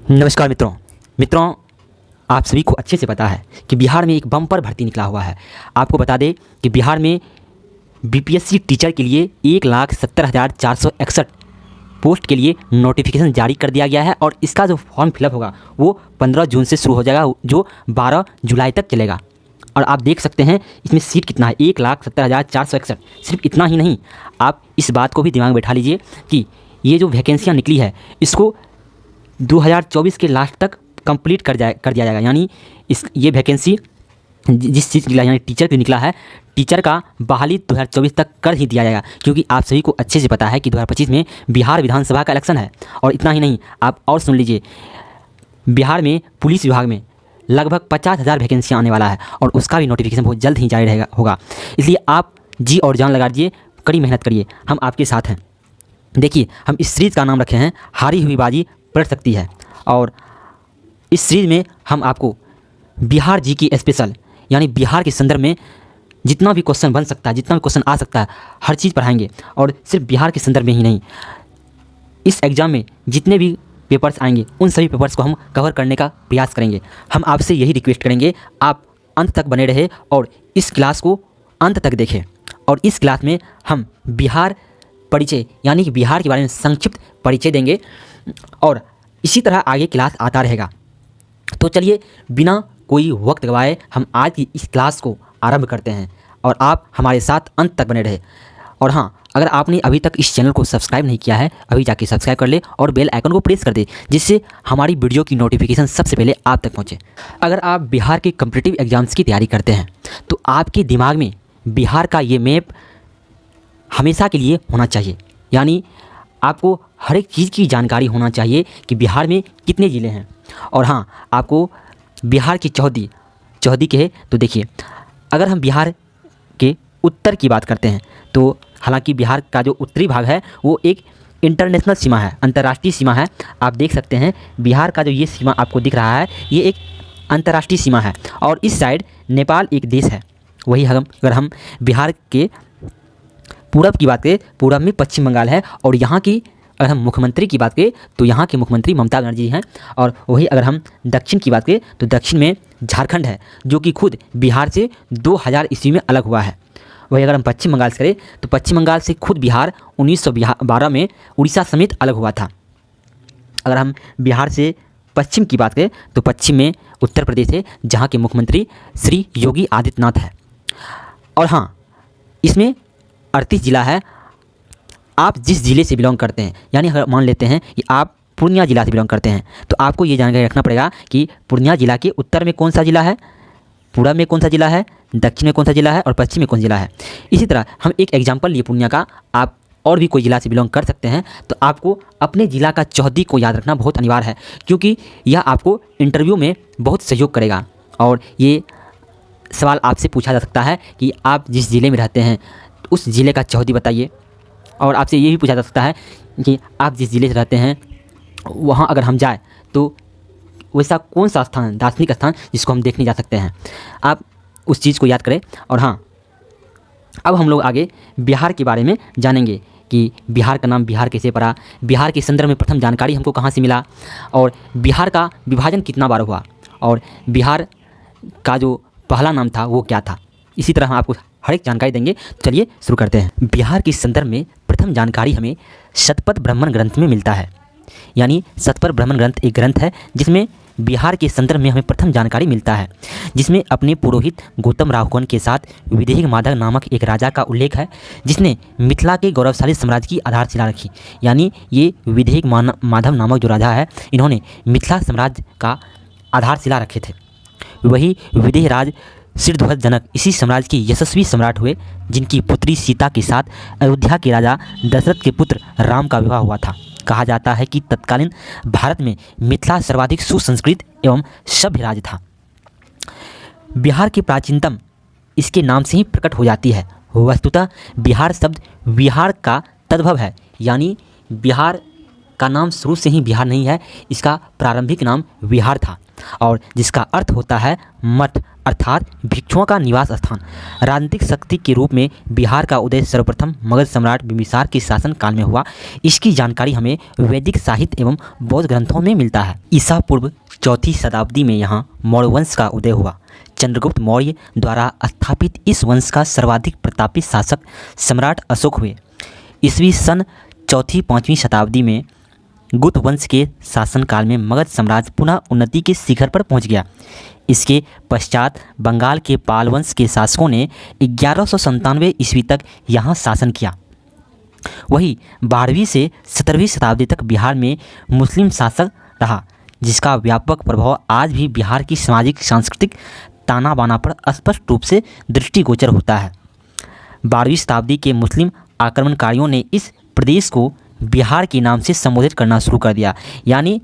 नमस्कार मित्रों, आप सभी को अच्छे से पता है कि बिहार में एक बम्पर भर्ती निकला हुआ है। आपको बता दें कि बिहार में बीपीएससी टीचर के लिए 1,70,461 पोस्ट के लिए नोटिफिकेशन जारी कर दिया गया है और इसका जो फॉर्म फिलअप होगा वो 15 जून से शुरू हो जाएगा, जो 12 जुलाई तक चलेगा। और आप देख सकते हैं इसमें सीट कितना है, 1,70,461। सिर्फ इतना ही नहीं, आप इस बात को भी दिमाग में बैठा लीजिए कि ये जो वैकेंसियाँ निकली है इसको 2024 के लास्ट तक कंप्लीट कर दिया जाएगा। यानी ये वैकेंसी जिस चीज़ निकला, यानी टीचर की निकला है, टीचर का बहाली 2024 तक कर ही दिया जाएगा। क्योंकि आप सभी को अच्छे से पता है कि 2025 में बिहार विधानसभा का इलेक्शन है। और इतना ही नहीं, आप और सुन लीजिए, बिहार में पुलिस विभाग में लगभग 50,000 वैकेंसियाँ आने वाला है और उसका भी नोटिफिकेशन बहुत जल्द ही जारी होगा। इसलिए आप जी और जान लगा दीजिए, कड़ी मेहनत करिए, हम आपके साथ हैं। देखिए, हम इस सीरीज़ का नाम रखे हैं हारी हुई बाजी पलट सकती है। और इस सीरीज़ में हम आपको बिहार जी की स्पेशल, यानी बिहार के संदर्भ में जितना भी क्वेश्चन बन सकता है, जितना भी क्वेश्चन आ सकता है, हर चीज़ पढ़ाएंगे। और सिर्फ बिहार के संदर्भ में ही नहीं, इस एग्ज़ाम में जितने भी पेपर्स आएंगे उन सभी पेपर्स को हम कवर करने का प्रयास करेंगे। हम आपसे यही रिक्वेस्ट करेंगे, आप अंत तक बने रहे और इस क्लास को अंत तक देखें। और इस क्लास में हम बिहार परिचय, यानी कि बिहार के बारे में संक्षिप्त परिचय देंगे और इसी तरह आगे क्लास आता रहेगा। तो चलिए, बिना कोई वक्त गवाए हम आज की इस क्लास को आरंभ करते हैं और आप हमारे साथ अंत तक बने रहे। और हाँ, अगर आपने अभी तक इस चैनल को सब्सक्राइब नहीं किया है, अभी जाके सब्सक्राइब कर ले और बेल आइकन को प्रेस कर दे, जिससे हमारी वीडियो की नोटिफिकेशन सबसे पहले आप तक पहुँचे। अगर आप बिहार के कॉम्पिटिटिव एग्जाम्स की तैयारी करते हैं तो आपके दिमाग में बिहार का ये मैप हमेशा के लिए होना चाहिए। यानी आपको हर एक चीज़ की जानकारी होना चाहिए कि बिहार में कितने ज़िले हैं। और हाँ, आपको बिहार की चौहदी के है। तो देखिए, अगर हम बिहार के उत्तर की बात करते हैं तो हालांकि बिहार का जो उत्तरी भाग है वो एक इंटरनेशनल सीमा है, अंतर्राष्ट्रीय सीमा है। आप देख सकते हैं बिहार का जो ये सीमा आपको दिख रहा है, ये एक अंतर्राष्ट्रीय सीमा है। और इस साइड नेपाल एक देश है। वही अगर हम बिहार के पूरब की बात करें, पूरब में पश्चिम बंगाल है। और यहाँ की अगर हम मुख्यमंत्री की बात करें तो यहाँ के मुख्यमंत्री ममता बनर्जी जी हैं। और वही अगर हम दक्षिण की बात करें तो दक्षिण में झारखंड है, जो कि खुद बिहार से 2000 ईस्वी में अलग हुआ है। वही अगर हम पश्चिम बंगाल से करें तो पश्चिम बंगाल से खुद बिहार 1912 में उड़ीसा समेत अलग हुआ था। अगर हम बिहार से पश्चिम की बात करें तो पश्चिम में उत्तर प्रदेश है, जहाँ के मुख्यमंत्री श्री योगी आदित्यनाथ है। और हाँ, इसमें 38 जिला है। आप जिस ज़िले से बिलोंग करते हैं, यानी अगर मान लेते हैं कि आप पूर्णिया जिला से बिलोंग करते हैं, तो आपको ये जानकारी रखना पड़ेगा कि पूर्णिया जिला के उत्तर में कौन सा जिला है, पूरब में कौन सा जिला है, दक्षिण में कौन सा जिला है और पश्चिम में कौन सा जिला है। इसी तरह हम एक एग्जाम्पल लिए पूर्णिया का, आप और भी कोई ज़िला से बिलोंग कर सकते हैं। तो आपको अपने ज़िला का चौहदी को याद रखना बहुत अनिवार्य है, क्योंकि यह आपको इंटरव्यू में बहुत सहयोग करेगा। और ये सवाल आपसे पूछा जा सकता है कि आप जिस ज़िले में रहते हैं उस ज़िले का चौहदी बताइए। और आपसे ये भी पूछा जा सकता है कि आप जिस ज़िले से रहते हैं वहाँ अगर हम जाए तो वैसा कौन सा स्थान, दार्शनिक स्थान जिसको हम देखने जा सकते हैं। आप उस चीज़ को याद करें। और हाँ, अब हम लोग आगे बिहार के बारे में जानेंगे कि बिहार का नाम बिहार कैसे पड़ा, बिहार के संदर्भ में प्रथम जानकारी हमको कहाँ से मिला, और बिहार का विभाजन कितना बार हुआ, और बिहार का जो पहला नाम था वो क्या था। इसी तरह हम आपको हर एक जानकारी देंगे। चलिए शुरू करते हैं। बिहार के संदर्भ में प्रथम जानकारी हमें शतपथ ब्राह्मण ग्रंथ में मिलता है। यानी शतपथ ब्राह्मण ग्रंथ एक ग्रंथ है जिसमें बिहार के संदर्भ में हमें प्रथम जानकारी मिलता है, जिसमें अपने पुरोहित गौतम राहुगण के साथ विदेह माधव नामक एक राजा का उल्लेख है, जिसने मिथिला के गौरवशाली साम्राज्य की आधारशिला रखी। यानी ये विदेह माधव नामक जो राजा है, इन्होंने मिथिला साम्राज्य का आधारशिला रखे थे। वही विदेह राज सिद्धध्वज जनक इसी साम्राज्य के यशस्वी सम्राट हुए, जिनकी पुत्री सीता के साथ अयोध्या के राजा दशरथ के पुत्र राम का विवाह हुआ था। कहा जाता है कि तत्कालीन भारत में मिथिला सर्वाधिक सुसंस्कृत एवं सभ्य राज्य था। बिहार की प्राचीनतम इसके नाम से ही प्रकट हो जाती है। वस्तुतः बिहार शब्द विहार का तद्भव है। यानी बिहार का नाम शुरू से ही बिहार नहीं है, इसका प्रारंभिक नाम विहार था, और जिसका अर्थ होता है मठ अर्थात भिक्षुओं का निवास स्थान। राजनीतिक शक्ति के रूप में बिहार का उदय सर्वप्रथम मगध सम्राट बिंबिसार के शासन काल में हुआ। इसकी जानकारी हमें वैदिक साहित्य एवं बौद्ध ग्रंथों में मिलता है। ईसा पूर्व 4वीं शताब्दी में यहाँ मौर्य वंश का उदय हुआ। चंद्रगुप्त मौर्य द्वारा स्थापित इस वंश का सर्वाधिक प्रतापी शासक सम्राट अशोक हुए। ईस्वी सन 4वीं-5वीं शताब्दी में गुप्त वंश के शासनकाल में मगध साम्राज्य पुनः उन्नति के शिखर पर पहुंच गया। इसके पश्चात बंगाल के पाल वंश के शासकों ने 1197 ईस्वी तक यहाँ शासन किया। वही 12वीं से 17वीं शताब्दी तक बिहार में मुस्लिम शासक रहा, जिसका व्यापक प्रभाव आज भी बिहार की सामाजिक सांस्कृतिक ताना बाना पर स्पष्ट रूप से दृष्टिगोचर होता है। 12वीं शताब्दी के मुस्लिम आक्रमणकारियों ने इस प्रदेश को बिहार के नाम से संबोधित करना शुरू कर दिया। यानी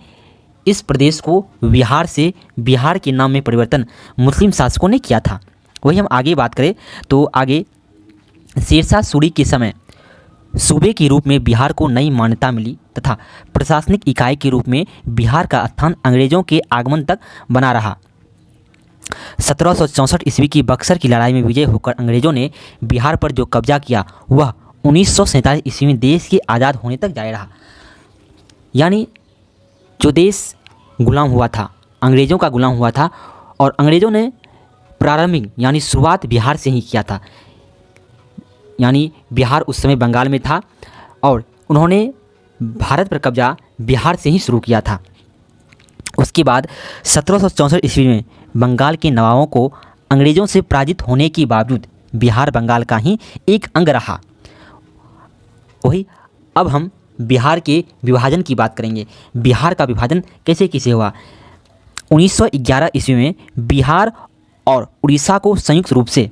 इस प्रदेश को बिहार से बिहार के नाम में परिवर्तन मुस्लिम शासकों ने किया था। वही हम आगे बात करें तो आगे शेरशाह सूरी के समय सूबे के रूप में बिहार को नई मान्यता मिली तथा प्रशासनिक इकाई के रूप में बिहार का स्थान अंग्रेजों के आगमन तक बना रहा। 1764 ईस्वी की बक्सर की लड़ाई में विजय होकर अंग्रेजों ने बिहार पर जो कब्जा किया वह 1947 ईस्वी में देश के आज़ाद होने तक जारी रहा। यानी जो देश गुलाम हुआ था, अंग्रेज़ों का गुलाम हुआ था, और अंग्रेज़ों ने प्रारंभिक यानी शुरुआत बिहार से ही किया था। यानी बिहार उस समय बंगाल में था और उन्होंने भारत पर कब्जा बिहार से ही शुरू किया था। उसके बाद 1764 ईस्वी में बंगाल के नवाबों को अंग्रेज़ों से पराजित होने के बावजूद बिहार बंगाल का ही एक अंग रहा। वही अब हम बिहार के विभाजन की बात करेंगे। बिहार का विभाजन कैसे कैसे हुआ। 1911 ईस्वी में बिहार और उड़ीसा को संयुक्त रूप से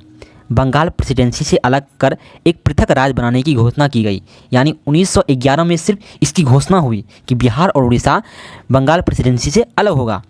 बंगाल प्रेसिडेंसी से अलग कर एक पृथक राज्य बनाने की घोषणा की गई। यानी 1911 में सिर्फ इसकी घोषणा हुई कि बिहार और उड़ीसा बंगाल प्रेसिडेंसी से अलग होगा,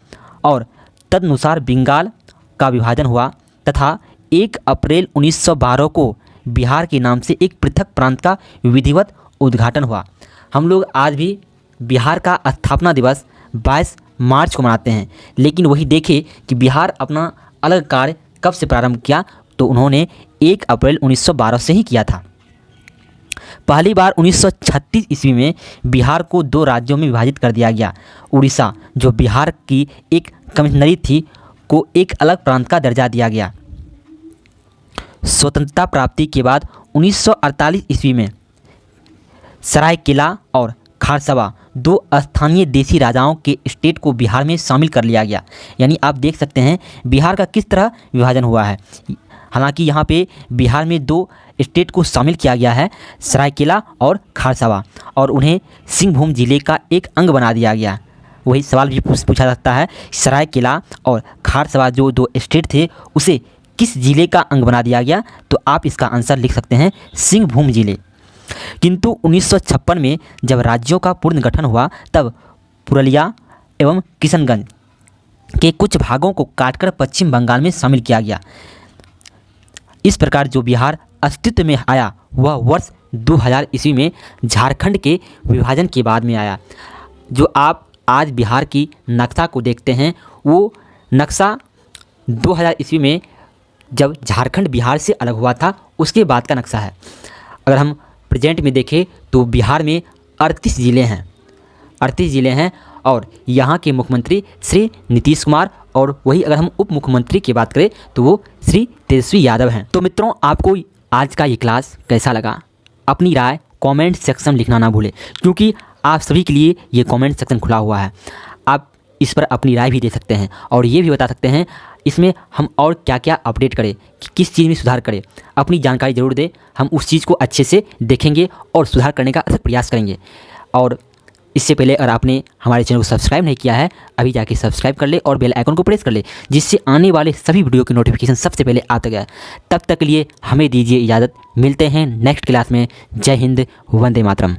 और तदनुसार बंगाल का विभाजन हुआ तथा 1 अप्रैल 1912 को बिहार के नाम से एक पृथक प्रांत का विधिवत उद्घाटन हुआ। हम लोग आज भी बिहार का स्थापना दिवस 22 मार्च को मनाते हैं, लेकिन वही देखें कि बिहार अपना अलग कार्य कब से प्रारंभ किया, तो उन्होंने 1 अप्रैल 1912 से ही किया था। पहली बार 1936 ईस्वी में बिहार को 2 राज्यों में विभाजित कर दिया गया। उड़ीसा, जो बिहार की एक कमिश्नरी थी, को एक अलग प्रांत का दर्जा दिया गया। स्वतंत्रता प्राप्ति के बाद 1948 ईस्वी में सरायकेला और खारसवा 2 स्थानीय देसी राजाओं के स्टेट को बिहार में शामिल कर लिया गया। यानी आप देख सकते हैं बिहार का किस तरह विभाजन हुआ है। हालांकि यहाँ पे बिहार में 2 स्टेट को शामिल किया गया है, सरायकेला और खारसवा, और उन्हें सिंहभूम जिले का एक अंग बना दिया गया। वही सवाल भी पूछा जाता है, सरायकेला और खारसवा जो 2 स्टेट थे उसे किस जिले का अंग बना दिया गया, तो आप इसका आंसर लिख सकते हैं सिंहभूम जिले। किंतु 1956 में जब राज्यों का पूर्ण गठन हुआ तब पुरुलिया एवं किशनगंज के कुछ भागों को काटकर पश्चिम बंगाल में शामिल किया गया। इस प्रकार जो बिहार अस्तित्व में आया वह वर्ष 2000 ईस्वी में झारखंड के विभाजन के बाद में आया। जो आप आज बिहार की नक्शा को देखते हैं वो नक्शा 2000 ईस्वी में जब झारखंड बिहार से अलग हुआ था उसके बाद का नक्शा है। अगर हम प्रेजेंट में देखें तो बिहार में 38 ज़िले हैं और यहाँ के मुख्यमंत्री श्री नीतीश कुमार, और वही अगर हम उप मुख्यमंत्री की बात करें तो वो श्री तेजस्वी यादव हैं। तो मित्रों, आपको आज का ये क्लास कैसा लगा, अपनी राय कमेंट सेक्शन लिखना ना भूलें, क्योंकि आप सभी के लिए ये कमेंट सेक्शन खुला हुआ है। आप इस पर अपनी राय भी दे सकते हैं और ये भी बता सकते हैं इसमें हम और क्या क्या अपडेट करें, किस चीज़ में सुधार करें। अपनी जानकारी ज़रूर दें, हम उस चीज़ को अच्छे से देखेंगे और सुधार करने का अथक प्रयास करेंगे। और इससे पहले अगर आपने हमारे चैनल को सब्सक्राइब नहीं किया है, अभी जाके सब्सक्राइब कर ले और बेल आइकन को प्रेस कर ले, जिससे आने वाले सभी वीडियो की नोटिफिकेशन सबसे पहले आता गया। तब तक के लिए हमें दीजिए इजाज़त, मिलते हैं नेक्स्ट क्लास में। जय हिंद, वंदे मातरम।